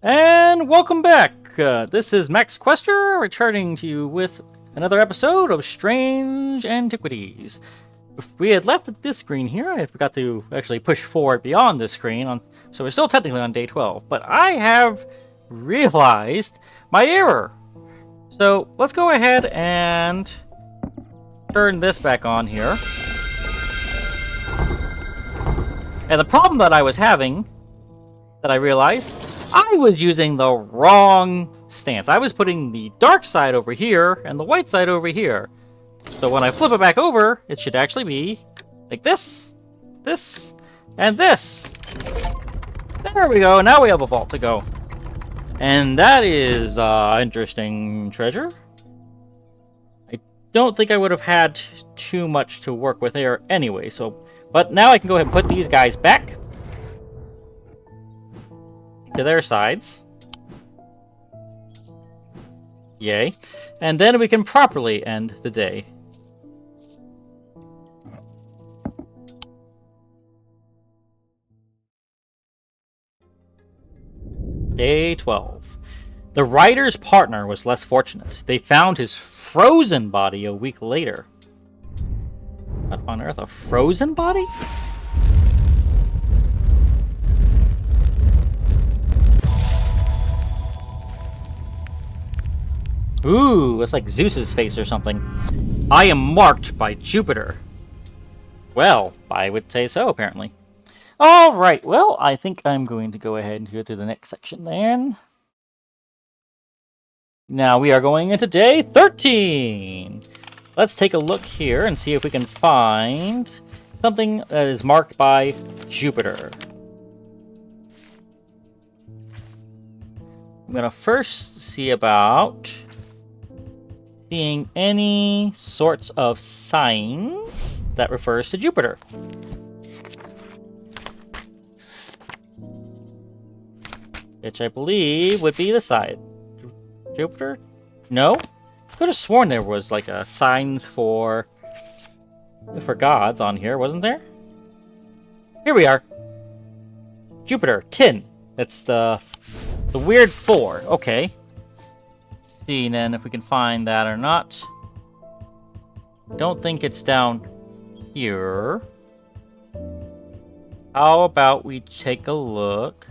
And welcome back! This is Max Quester, returning to you with another episode of Strange Antiquities. If we had left at this screen here, I forgot to actually push forward beyond this screen, so we're still technically on day 12. But I have realized my error. So let's go ahead and turn this back on here. And the problem that I was having, that I realized, I was using the wrong stance. I was putting the dark side over here and the white side over here. So when I flip it back over, it should actually be like this, this, and this. There we go. Now we have a vault to go. And that is interesting treasure. I don't think I would have had too much to work with there anyway. But now I can go ahead and put these guys back to their sides. Yay. And then we can properly end the day. Day 12. The writer's partner was less fortunate. They found his frozen body a week later. What on earth? A frozen body? Ooh, it's like Zeus's face or something. I am marked by Jupiter. Well, I would say so, apparently. Alright, well, I think I'm going to go ahead and go to the next section then. Now we are going into day 13. Let's take a look here and see if we can find something that is marked by Jupiter. I'm going to first see about seeing any sorts of signs that refers to Jupiter. Which I believe would be the side. Jupiter? No? Could have sworn there was like a signs for gods on here, wasn't there? Here we are. Jupiter, 10. That's the weird 4. Okay. Let's see then if we can find that or not. Don't think it's down here. How about we take a look?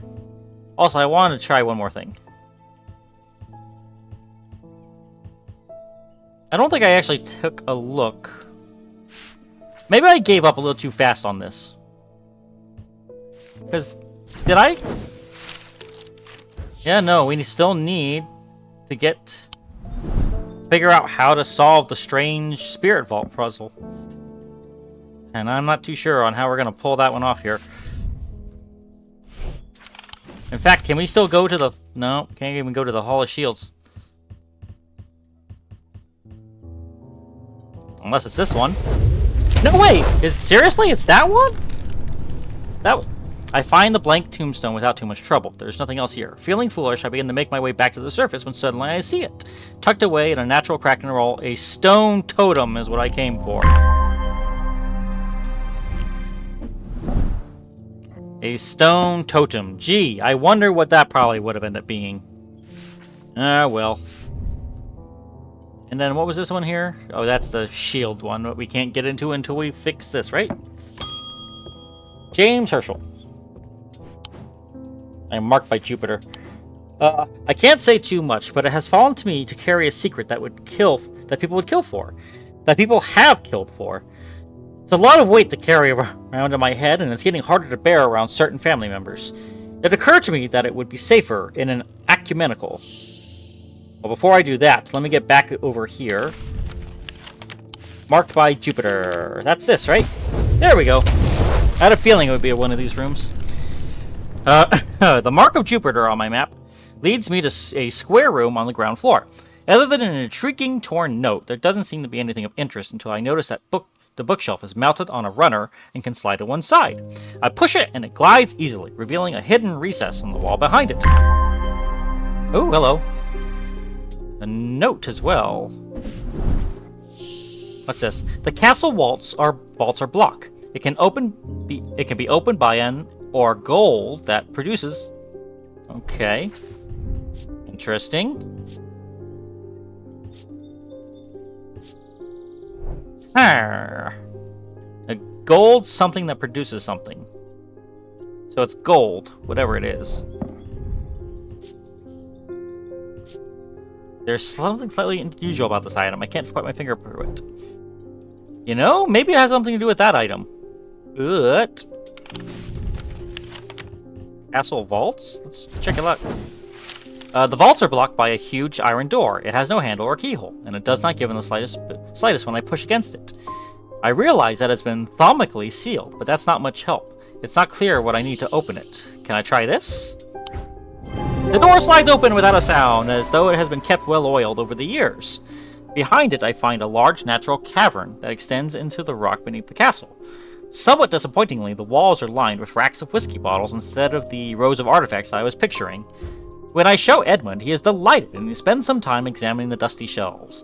Also, I wanted to try one more thing. I don't think I actually took a look. Maybe I gave up a little too fast on this. Because, did I? Yeah, no, we still need to figure out how to solve the strange spirit vault puzzle. And I'm not too sure on how we're going to pull that one off here. In fact, can we still go to the... No, can't even go to the Hall of Shields. Unless it's this one. No, wait! Seriously? It's that one? I find the blank tombstone without too much trouble. There's nothing else here. Feeling foolish, I begin to make my way back to the surface when suddenly I see it. Tucked away in a natural crack in the wall, a stone totem is what I came for. A stone totem. Gee, I wonder what that probably would have ended up being. Well. And then what was this one here? Oh, that's the shield one, but we can't get into until we fix this, right? James Herschel. I am marked by Jupiter. I can't say too much, but it has fallen to me to carry a secret that people would kill for. That people have killed for. It's a lot of weight to carry around in my head, and it's getting harder to bear around certain family members. It occurred to me that it would be safer in an ecumenical. Well, before I do that, let me get back over here. Marked by Jupiter. That's this, right? There we go. I had a feeling it would be one of these rooms. The mark of Jupiter on my map leads me to a square room on the ground floor. Other than an intriguing torn note, there doesn't seem to be anything of interest until I notice that the bookshelf is mounted on a runner and can slide to one side. I push it and it glides easily, revealing a hidden recess in the wall behind it. Oh, hello. A note as well. What's this? The castle vaults are blocked. It can be opened by an or gold that produces. Okay. Interesting. A gold something that produces something. So it's gold, whatever it is. There's something slightly unusual about this item. I can't quite my finger through it. You know, maybe it has something to do with that item. But... Castle vaults? Let's check it out. The vaults are blocked by a huge iron door. It has no handle or keyhole, and it does not give in the slightest when I push against it. I realize that it's been thaumatically sealed, but that's not much help. It's not clear what I need to open it. Can I try this? The door slides open without a sound, as though it has been kept well oiled over the years. Behind it, I find a large natural cavern that extends into the rock beneath the castle. Somewhat disappointingly, the walls are lined with racks of whiskey bottles instead of the rows of artifacts I was picturing. When I show Edmund, he is delighted, and he spends some time examining the dusty shelves.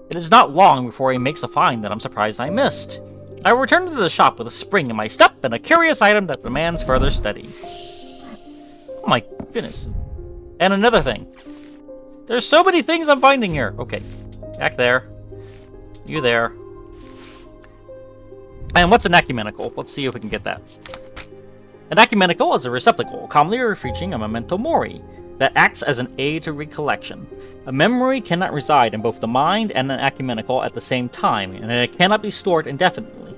It is not long before he makes a find that I'm surprised I missed. I return to the shop with a spring in my step and a curious item that demands further study. Oh my goodness. And another thing. There's so many things I'm finding here. Okay. Back there. You there. And what's an ecumenical? Let's see if we can get that. An ecumenical is a receptacle, commonly referring a memento mori, that acts as an aid to recollection. A memory cannot reside in both the mind and an ecumenical at the same time, and it cannot be stored indefinitely.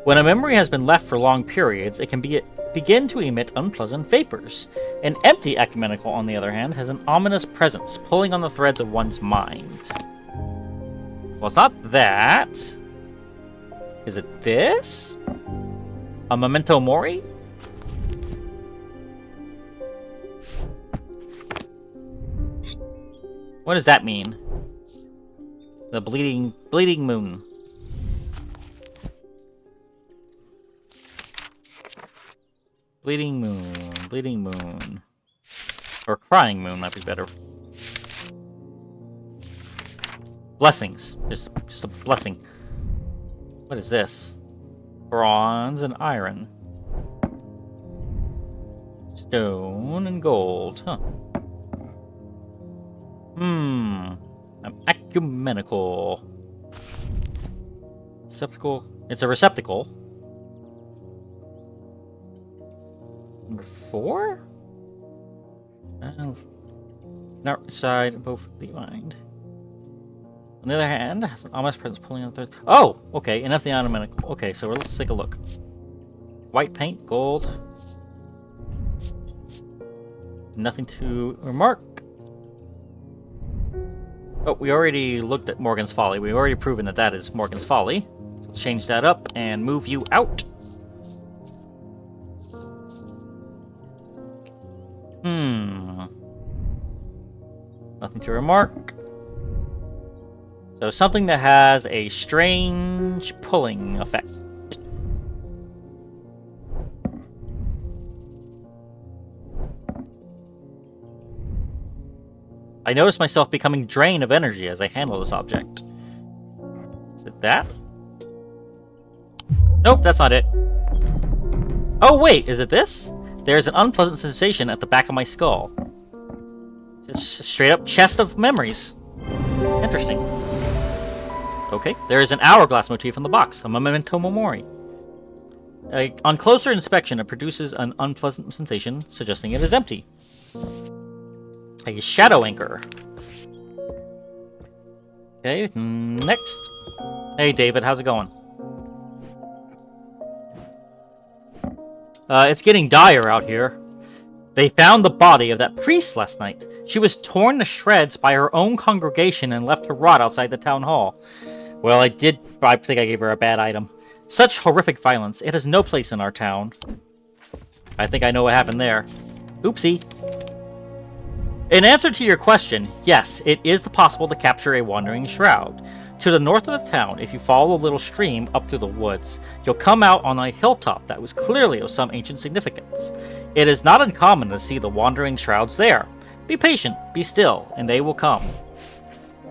When a memory has been left for long periods, it can begin to emit unpleasant vapors. An empty ecumenical, on the other hand, has an ominous presence, pulling on the threads of one's mind. Well, it's not that. Is it this? A memento mori? What does that mean? The bleeding moon. Bleeding moon. Or crying moon might be better. Blessings. Just a blessing. What is this? Bronze and iron. Stone and gold. Huh. An ecumenical. Receptacle. It's a receptacle. Number 4? Not side, both the mind. On the other hand, has an ominous presence pulling on the third. Oh! Okay, enough the ecumenical. Okay, so let's take a look. White paint, gold. Nothing to remark. Oh, we already looked at Morgan's Folly. We've already proven that that is Morgan's Folly. So let's change that up and move you out. Nothing to remark. So something that has a strange pulling effect. I notice myself becoming drained of energy as I handle this object. Is it that? Nope, that's not it. Oh wait, is it this? There's an unpleasant sensation at the back of my skull. It's a straight up chest of memories. Interesting. Okay, there is an hourglass motif on the box, a memento mori. On closer inspection, it produces an unpleasant sensation, suggesting it is empty. A shadow anchor. Okay, next. Hey David, how's it going? It's getting dire out here. They found the body of that priest last night. She was torn to shreds by her own congregation and left to rot outside the town hall. Well, I think I gave her a bad item. Such horrific violence. It has no place in our town. I think I know what happened there. Oopsie. In answer to your question, yes, it is possible to capture a wandering shroud. To the north of the town, if you follow a little stream up through the woods, you'll come out on a hilltop that was clearly of some ancient significance. It is not uncommon to see the wandering shrouds there. Be patient, be still, and they will come.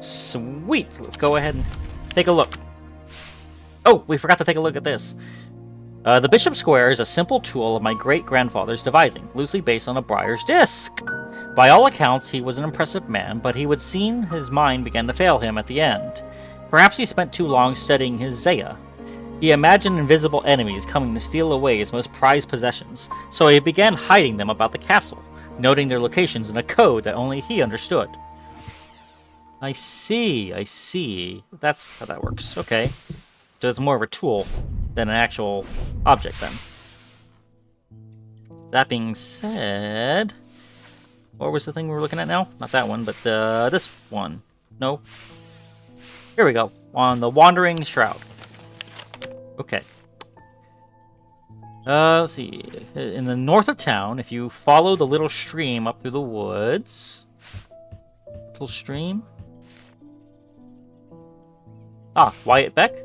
Sweet, let's go ahead and take a look. Oh, we forgot to take a look at this. The Bishop Square is a simple tool of my great-grandfather's devising, loosely based on a briar's disc. By all accounts, he was an impressive man, but he would seem his mind began to fail him at the end. Perhaps he spent too long studying his Zaya. He imagined invisible enemies coming to steal away his most prized possessions, so he began hiding them about the castle, noting their locations in a code that only he understood. I see. That's how that works. Okay. So it's more of a tool than an actual object, then. That being said... What was the thing we were looking at now? Not that one, but this one. No. Here we go. On the Wandering Shroud. Okay. Let's see. In the north of town, if you follow the little stream up through the woods... Little stream? Ah, Wyatt Beck?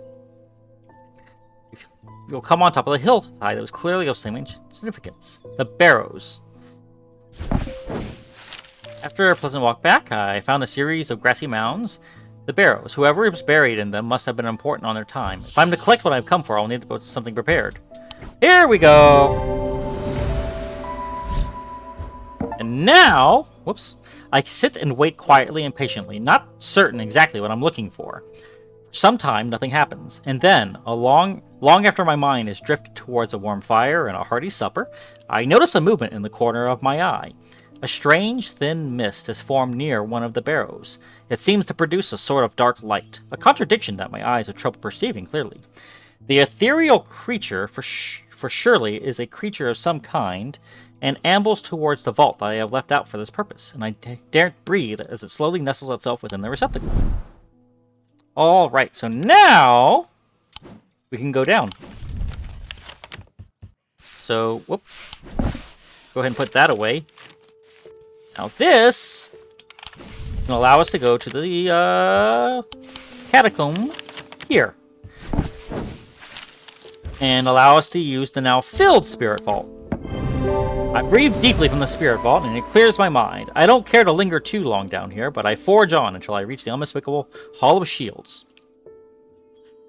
You'll come on top of the hillside that was clearly of some ancient significance. The Barrows. After a pleasant walk back, I found a series of grassy mounds. The Barrows. Whoever is buried in them must have been important on their time. If I'm to collect what I've come for, I'll need to put something prepared. Here we go! And now... Whoops. I sit and wait quietly and patiently, not certain exactly what I'm looking for. For some time, nothing happens. And then, long after my mind is drifted towards a warm fire and a hearty supper, I notice a movement in the corner of my eye. A strange, thin mist has formed near one of the barrows. It seems to produce a sort of dark light, a contradiction that my eyes have trouble perceiving clearly. The ethereal creature, for surely, is a creature of some kind, and ambles towards the vault I have left out for this purpose, and I daren't breathe as it slowly nestles itself within the receptacle. Alright, so now we can go down. So, whoop. Go ahead and put that away. Now this can allow us to go to the catacomb here. And allow us to use the now filled spirit vault. I breathe deeply from the spirit vault and it clears my mind. I don't care to linger too long down here, but I forge on until I reach the unmistakable Hall of Shields.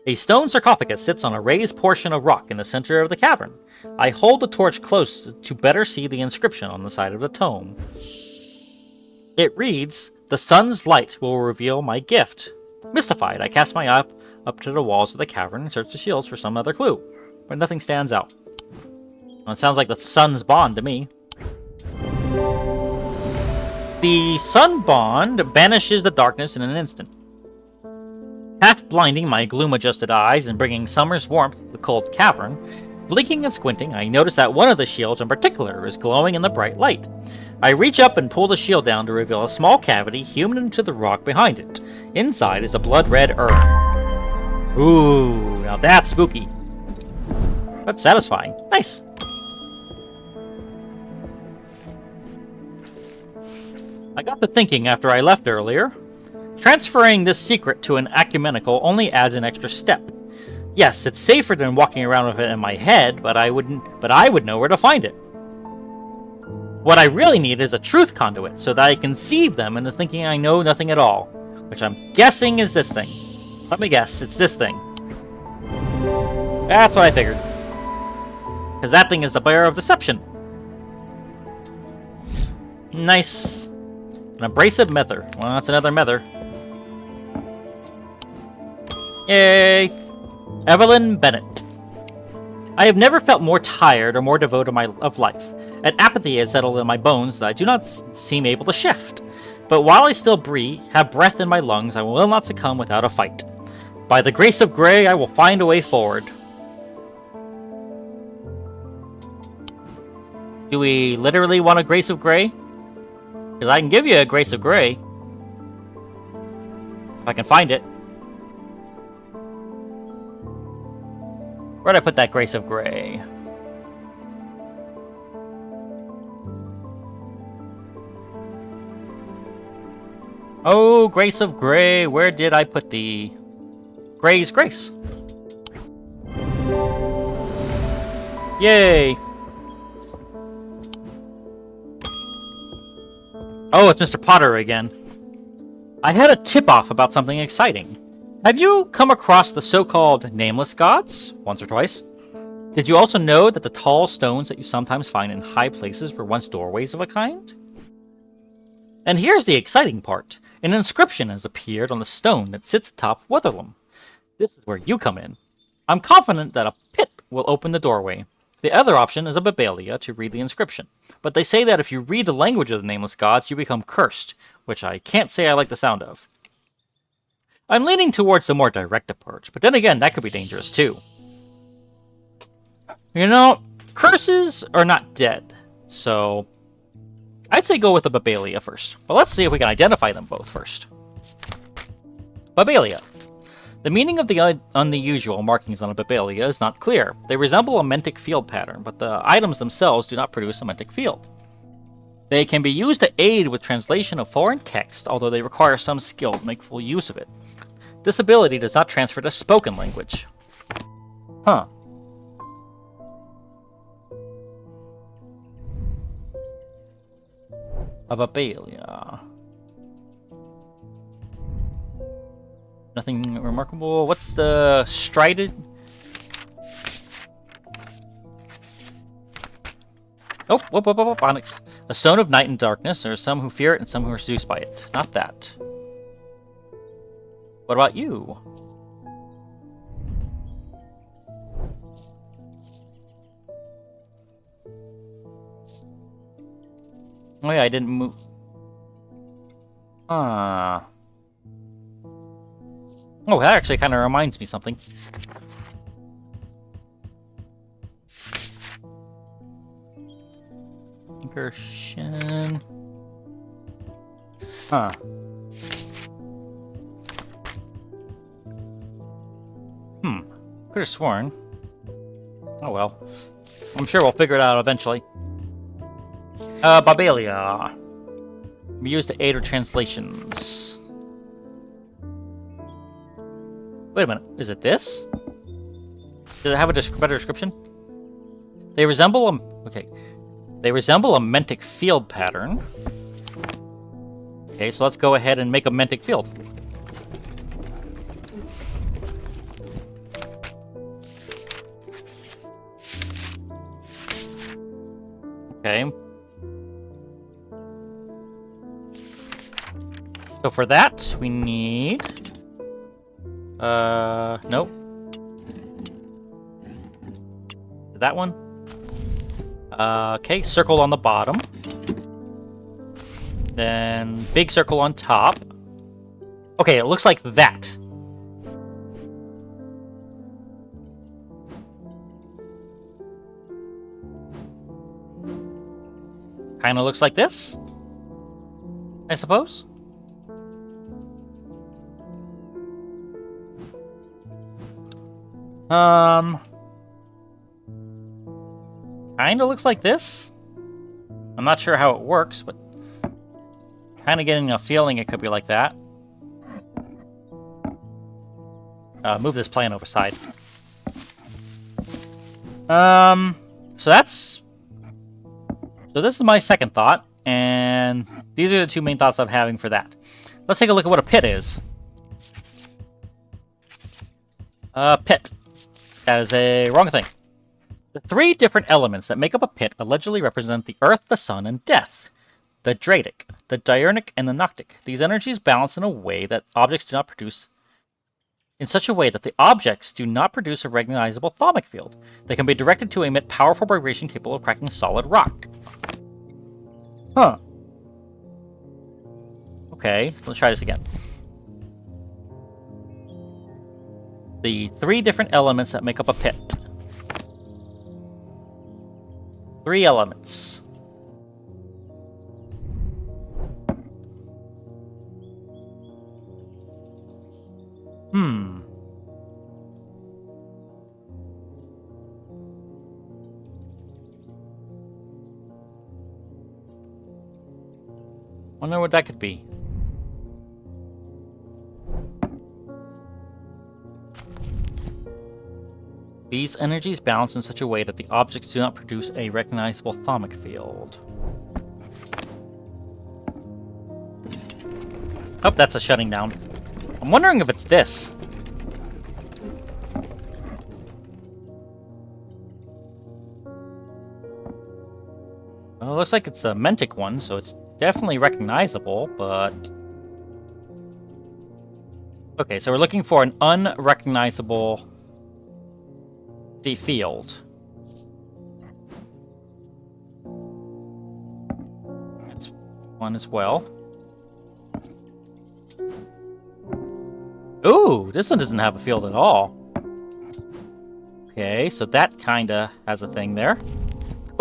A stone sarcophagus sits on a raised portion of rock in the center of the cavern. I hold the torch close to better see the inscription on the side of the tome. It reads, "The sun's light will reveal my gift." Mystified, I cast my eye up to the walls of the cavern and search the shields for some other clue, but nothing stands out. Well, it sounds like the sun's bond to me. The sun bond banishes the darkness in an instant. Half blinding my gloom-adjusted eyes and bringing summer's warmth to the cold cavern, blinking and squinting, I notice that one of the shields in particular is glowing in the bright light. I reach up and pull the shield down to reveal a small cavity hewn into the rock behind it. Inside is a blood-red urn. Ooh, now that's spooky. That's satisfying. Nice. I got to thinking after I left earlier. Transferring this secret to an ecumenical only adds an extra step. Yes, it's safer than walking around with it in my head, but I would know where to find it. What I really need is a truth conduit, so that I can deceive them into thinking I know nothing at all. Which I'm guessing is this thing. Let me guess, it's this thing. That's what I figured. Because that thing is the bearer of deception. Nice. An abrasive mether. Well, that's another mether. Yay! Evelyn Bennett. I have never felt more tired or more devoid of life. An apathy has settled in my bones that I do not seem able to shift. But while I still have breath in my lungs, I will not succumb without a fight. By the grace of Grey, I will find a way forward. Do we literally want a Grace of Grey? Because I can give you a Grace of Grey. If I can find it. Where'd I put that Grace of Grey? Oh, Grace of Grey, where did I put the Grey's Grace? Yay! Oh, it's Mr. Potter again. I had a tip-off about something exciting. Have you come across the so-called nameless gods? Once or twice? Did you also know that the tall stones that you sometimes find in high places were once doorways of a kind? And here's the exciting part. An inscription has appeared on the stone that sits atop Wetherlam. This is where you come in. I'm confident that a pit will open the doorway. The other option is a Babelia to read the inscription. But they say that if you read the language of the nameless gods, you become cursed, which I can't say I like the sound of. I'm leaning towards the more direct approach, but then again, that could be dangerous too. You know, curses are not dead, so I'd say go with the Babelia first. But let's see if we can identify them both first. Babelia. The meaning of the unusual markings on a Babelia is not clear. They resemble a Mentic field pattern, but the items themselves do not produce a Mentic field. They can be used to aid with translation of foreign text, although they require some skill to make full use of it. This ability does not transfer to spoken language. Huh. A Babelia. Nothing remarkable. What's the strided? Oh, whoop, Onyx. A stone of night and darkness. There are some who fear it and some who are seduced by it. Not that. What about you? Oh yeah, I didn't move. Ah. Oh, that actually kind of reminds me something. Incursion. Huh. Could have sworn. Oh well. I'm sure we'll figure it out eventually. Babelia. We used to aid with translations. Wait a minute. Is it this? Does it have a better description? They resemble a... Okay. They resemble a Mentic field pattern. Okay, so let's go ahead and make a Mentic field. Okay. So for that, we need... nope. That one. Okay, circle on the bottom. Then big circle on top. Okay, it looks like that. Kind of looks like this, I suppose. Kind of looks like this. I'm not sure how it works, but kind of getting a feeling it could be like that. Move this plan over side. So that's... So this is my second thought, and these are the two main thoughts I'm having for that. Let's take a look at what a pit is. Pit. That is a wrong thing. The three different elements that make up a pit allegedly represent the earth, the sun, and death. The Dradic, the Diurnic, and the Noctic. These energies balance in a way that objects do not produce... in such a way that the objects do not produce a recognizable thaumic field. They can be directed to emit powerful vibration capable of cracking solid rock. Huh. Okay, let's try this again. The three different elements that make up a pit. Three elements. Wonder what that could be. These energies balance in such a way that the objects do not produce a recognizable thaumic field. Oh, that's a shutting down. I'm wondering if it's this. looks like it's a Mentic one, so it's definitely recognizable, but... Okay, so we're looking for an unrecognizable field. That's one as well. Ooh, this one doesn't have a field at all. Okay, so that kinda has a thing there.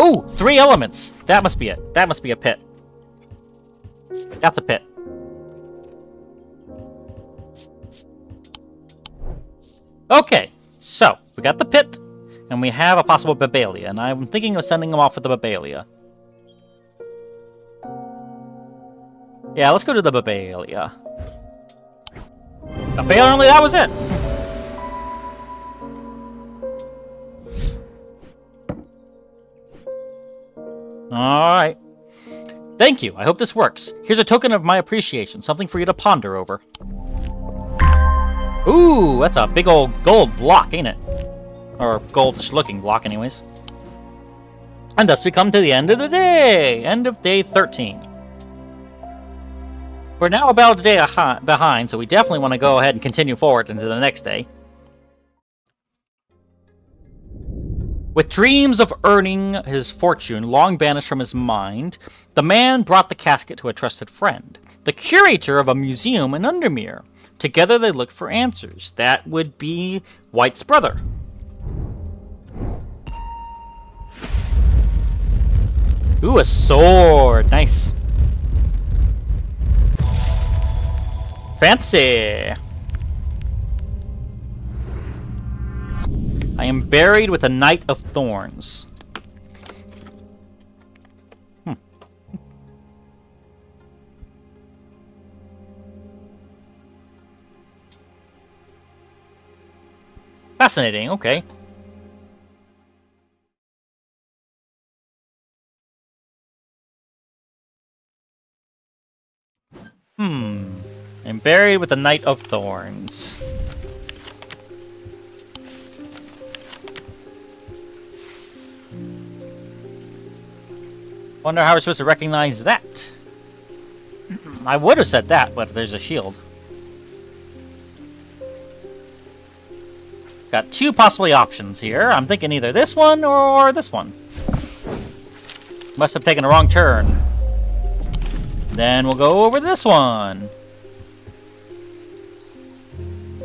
Ooh, 3 elements! That must be it. That must be a pit. That's a pit. Okay, so we got the pit, and we have a possible Babalia, and I'm thinking of sending them off with the Babalia. Yeah, let's go to the Babalia. Apparently that was it! Alright. Thank you, I hope this works. Here's a token of my appreciation, something for you to ponder over. Ooh, that's a big old gold block, ain't it? Or goldish-looking block, anyways. And thus we come to the end of the day! End of day 13. We're now about a day behind, so we definitely want to go ahead and continue forward into the next day. With dreams of earning his fortune long banished from his mind, the man brought the casket to a trusted friend, the curator of a museum in Undermere. Together they looked for answers. That would be White's brother. Ooh, a sword. Nice. Fancy. I am buried with a Knight of Thorns. Fascinating, okay. I'm buried with a Knight of Thorns. Wonder how we're supposed to recognize that. I would have said that, but there's a shield. Got 2 possibly options here. I'm thinking either this one or this one. Must have taken a wrong turn. Then we'll go over this one.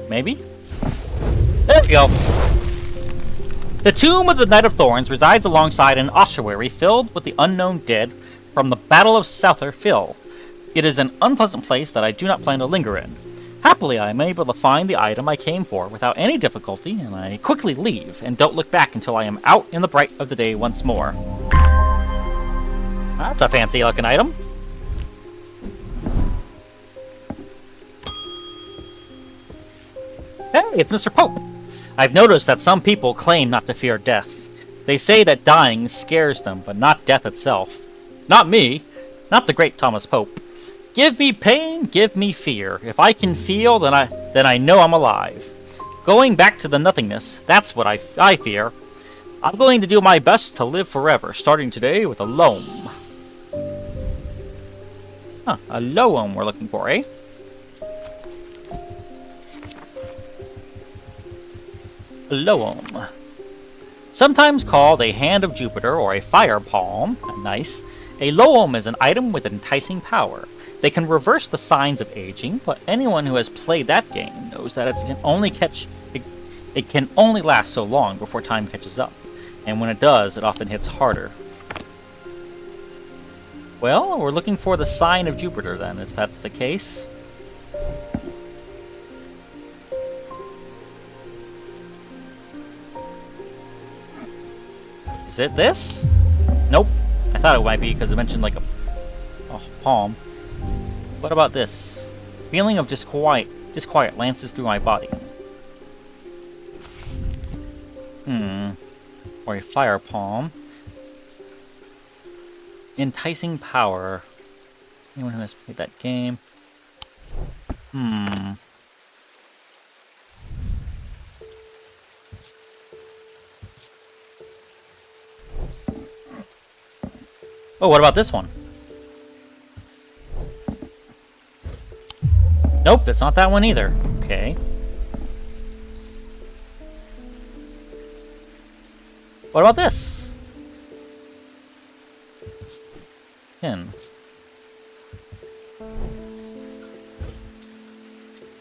Maybe? There we go. The tomb of the Knight of Thorns resides alongside an ossuary filled with the unknown dead from the Battle of Souther Fill. It is an unpleasant place that I do not plan to linger in. Happily, I am able to find the item I came for without any difficulty, and I quickly leave and don't look back until I am out in the bright of the day once more. That's a fancy looking item. Hey, it's Mr. Pope. I've noticed that some people claim not to fear death. They say that dying scares them, but not death itself. Not me. Not the great Thomas Pope. Give me pain, give me fear. If I can feel, then I know I'm alive. Going back to the nothingness, that's what I fear. I'm going to do my best to live forever, starting today with a loam. Huh, a loam we're looking for, eh? A loam. Sometimes called a hand of Jupiter or a fire palm. Nice. A loam is an item with enticing power. They can reverse the signs of aging, but anyone who has played that game knows that it can only last so long before time catches up. And when it does, it often hits harder. Well, we're looking for the sign of Jupiter then, if that's the case. Is it this? Nope. I thought it might be because it mentioned like a palm. What about this? Feeling of disquiet lances through my body. Or a fire palm. Enticing power. Anyone who has played that game. Oh, what about this one? Nope, that's not that one either. Okay. What about this? Pin.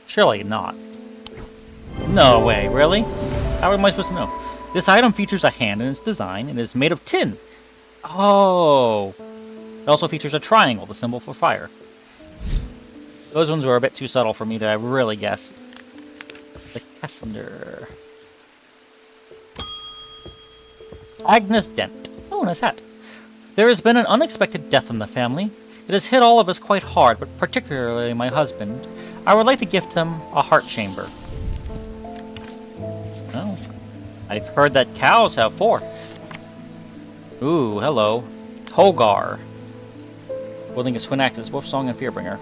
Surely not. No way, really? How am I supposed to know? This item features a hand in its design and is made of tin. Oh. It also features a triangle, the symbol for fire. Those ones were a bit too subtle for me to really guess. The Cassandra. Agnes Dent. Oh, nice hat. There has been an unexpected death in the family. It has hit all of us quite hard, but particularly my husband. I would like to gift him a heart chamber. Oh. I've heard that cows have 4. Ooh, hello. Hogar. Wielding his twin axes, Wolf Song and Fearbringer.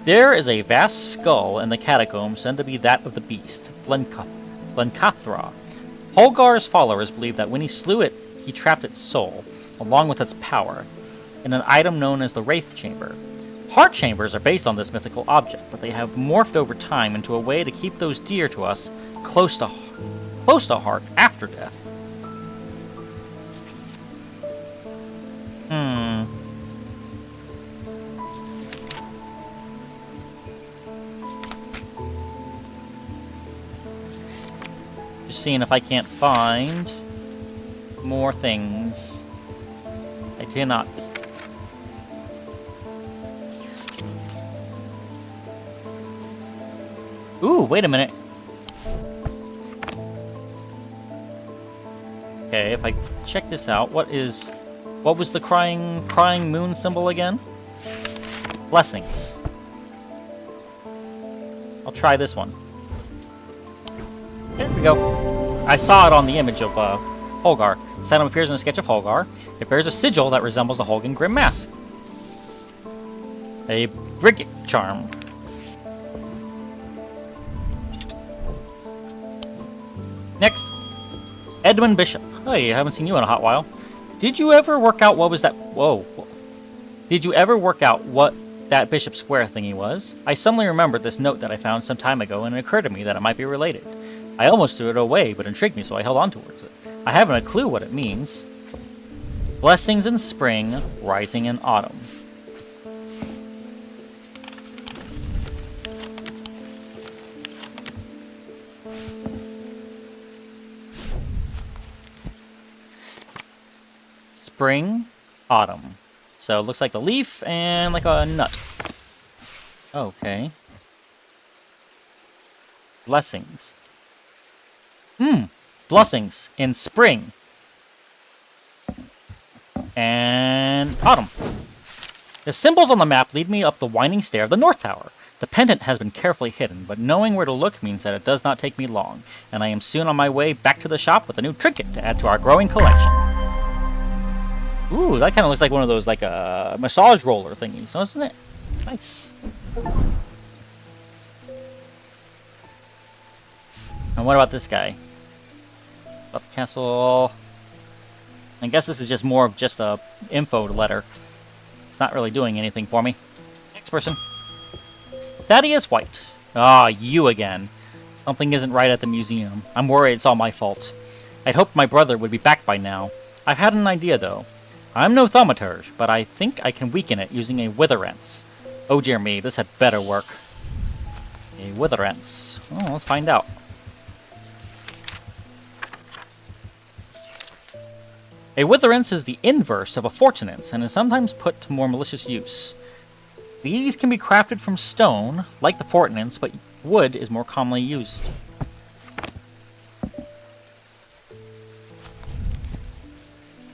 There is a vast skull in the catacombs said to be that of the beast, Blencathra. Holgar's followers believe that when he slew it, he trapped its soul, along with its power, in an item known as the Wraith Chamber. Heart chambers are based on this mythical object, but they have morphed over time into a way to keep those dear to us close to heart after death. Just seeing if I can't find more things. I cannot. Ooh, wait a minute. Okay, if I check this out, what was the crying moon symbol again? Blessings. I'll try this one. There we go. I saw it on the image of Holgar. This item appears in a sketch of Holgar. It bears a sigil that resembles the Holgan Grim Mask. A Brigit charm. Next, Edwin Bishop. Hey, I haven't seen you in a hot while. Did you ever work out what was that? Whoa. Did you ever work out what that Bishop Square thingy was? I suddenly remembered this note that I found some time ago, and it occurred to me that it might be related. I almost threw it away, but intrigued me, so I held on towards it. I haven't a clue what it means. Blessings in spring, rising in autumn. Spring, autumn. So it looks like a leaf and like a nut. Okay. Blessings. Blessings in spring and autumn. The symbols on the map lead me up the winding stair of the North Tower. The pendant has been carefully hidden, but knowing where to look means that it does not take me long, and I am soon on my way back to the shop with a new trinket to add to our growing collection. Ooh, that kind of looks like one of those, like, massage roller thingies, doesn't it? Nice. And what about this guy? About the castle. I guess this is just more of just a info letter. It's not really doing anything for me. Next person. Thaddeus White. Ah, you again. Something isn't right at the museum. I'm worried it's all my fault. I'd hoped my brother would be back by now. I've had an idea, though. I'm no thaumaturge, but I think I can weaken it using a witherance. Oh dear me, this had better work. A witherance. Oh, let's find out. A witherance is the inverse of a fortunance and is sometimes put to more malicious use. These can be crafted from stone, like the fortunance, but wood is more commonly used.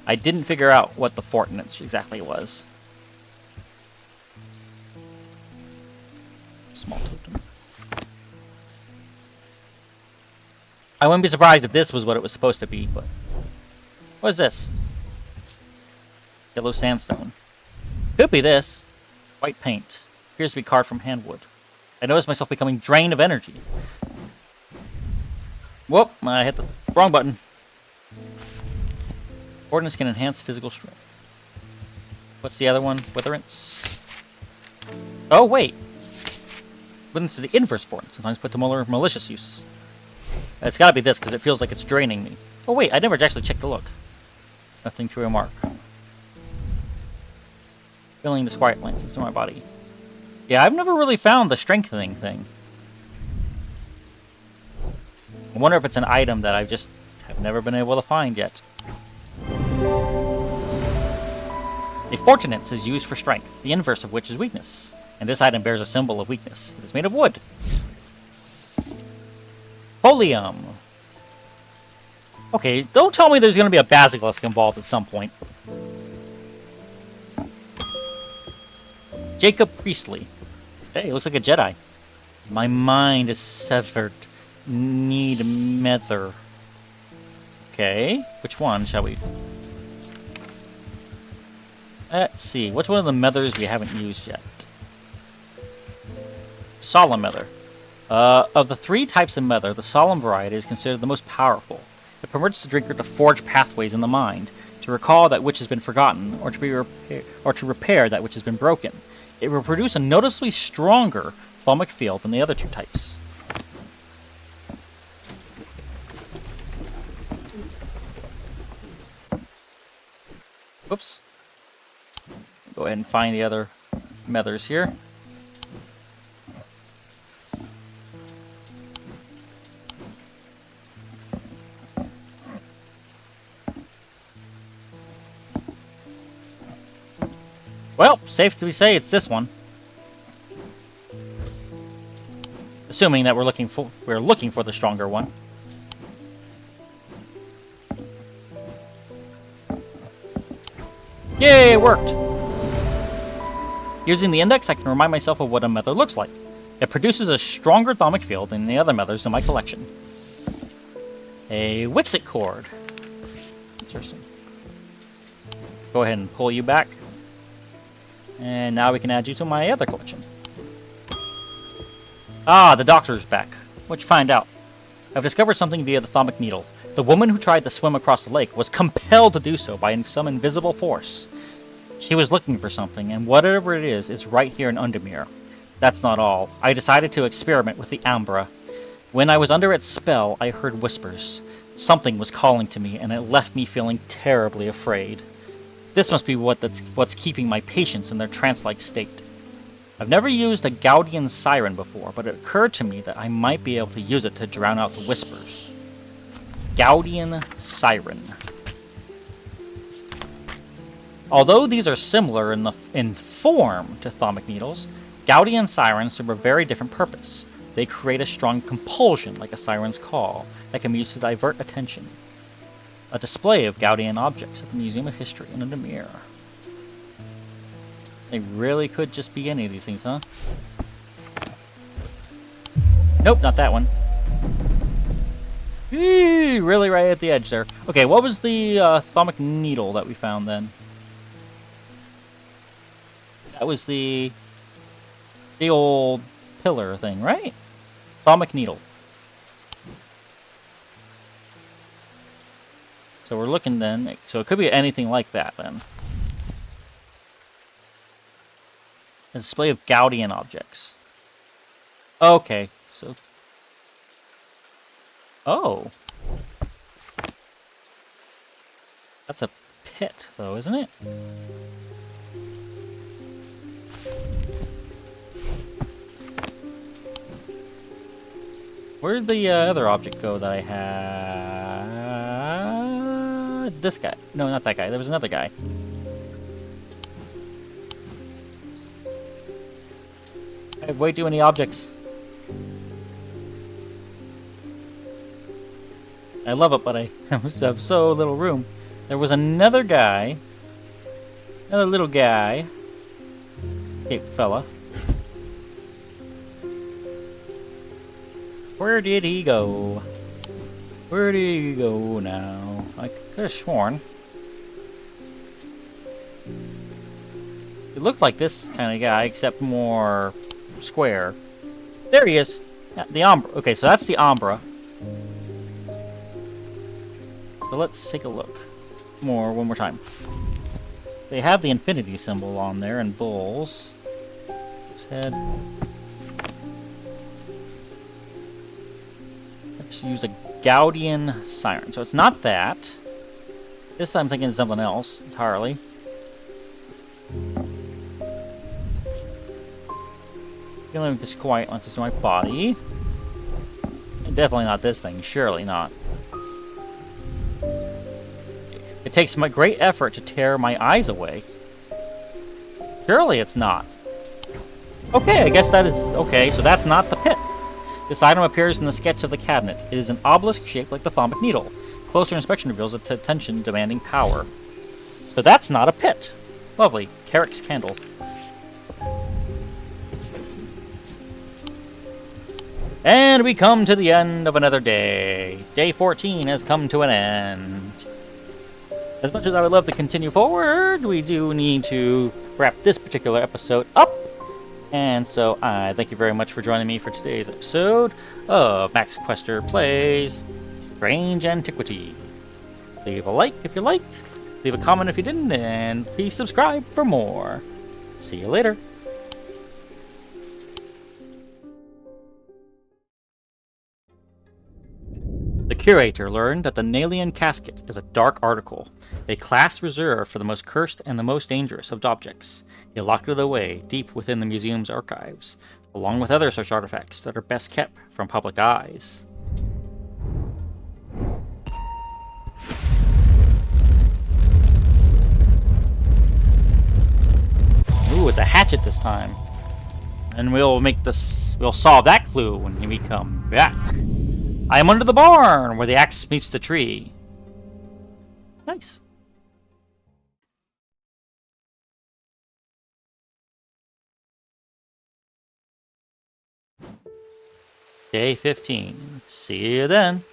I didn't figure out what the fortunance exactly was. Small totem. I wouldn't be surprised if this was what it was supposed to be, but... What is this? Yellow sandstone. Could be this. White paint. Appears to be carved from handwood. I noticed myself becoming drained of energy. Whoop, I hit the wrong button. Ordnance can enhance physical strength. What's the other one? Witherance. Oh, wait. Witherance is the inverse form. Sometimes put to malicious use. It's gotta be this, because it feels like it's draining me. Oh, wait. I never actually checked the look. Nothing to remark. Feeling disquiet glances through my body. Yeah, I've never really found the strengthening thing. I wonder if it's an item that I just have never been able to find yet. A fortunance is used for strength, the inverse of which is weakness. And this item bears a symbol of weakness. It is made of wood. Folium. Okay, don't tell me there's going to be a basilisk involved at some point. Jacob Priestley. Hey, looks like a Jedi. My mind is severed. Need mether. Okay, which one shall we... Let's see, which one of the methers we haven't used yet? Solemn mether. Of the 3 types of mether, the solemn variety is considered the most powerful. It permits the drinker to forge pathways in the mind, to recall that which has been forgotten, or to repair that which has been broken. It will produce a noticeably stronger thalamic field than the other 2 types. Whoops. Go ahead and find the other methers here. Well, safe to say it's this one. Assuming that we're looking for the stronger one. Yay, it worked! Using the index, I can remind myself of what a mether looks like. It produces a stronger thalamic field than the other methers in my collection. A Wixit cord. Interesting. Let's go ahead and pull you back. And now we can add you to my other collection. Ah, the doctor's back. What'd you find out? I've discovered something via the thalamic needle. The woman who tried to swim across the lake was compelled to do so by some invisible force. She was looking for something, and whatever it is right here in Undermere. That's not all. I decided to experiment with the Ambra. When I was under its spell, I heard whispers. Something was calling to me, and it left me feeling terribly afraid. This must be what's keeping my patients in their trance-like state. I've never used a Gaudian siren before, but it occurred to me that I might be able to use it to drown out the whispers. Gaudian siren. Although these are similar in form to thalamic needles, Gaudian sirens serve a very different purpose. They create a strong compulsion, like a siren's call, that can be used to divert attention. A display of Gaudian objects at the Museum of History in Undermere. They really could just be any of these things, huh? Nope, not that one. Eee, really right at the edge there. Okay, what was the thalamic needle that we found then? That was the old pillar thing, right? Thalamic needle. So we're looking then, so it could be anything like that then. A display of Gaudian objects. Okay, so... Oh. That's a pit, though, isn't it? Where'd the other object go that I had? This guy. No, not that guy. There was another guy. I have way too many objects. I love it, but I have so little room. There was another guy. Another little guy. Hey, fella. Where did he go? Where did he go now? I could have sworn. It looked like this kind of guy, except more square. There he is. Yeah, the Umbra. Okay, so that's the Umbra. So let's take a look. One more time. They have the infinity symbol on there and bulls. His head. I just used a Gaudian siren, so it's not that. This time I'm thinking of something else entirely. Feeling disquiet unless it's my body. And definitely not this thing. Surely not. It takes my great effort to tear my eyes away. Surely it's not. Okay, I guess that is... Okay, so that's not the pit. This item appears in the sketch of the cabinet. It is an obelisk shaped like the thalamic needle. Closer inspection reveals its attention-demanding power. So that's not a pit. Lovely. Carrick's candle. And we come to the end of another day. Day 14 has come to an end. As much as I would love to continue forward, we do need to wrap this particular episode up. And so I thank you very much for joining me for today's episode of Max Quester Plays Strange Antiquity. Leave a like if you liked, leave a comment if you didn't, and please subscribe for more. See you later. The curator learned that the Nalian casket is a dark article, a class reserved for the most cursed and the most dangerous of objects. He locked it away deep within the museum's archives, along with other such artifacts that are best kept from public eyes. Ooh, it's a hatchet this time. And we'll solve that clue when we come back. I am under the barn, where the axe meets the tree. Nice. Day 15. See you then.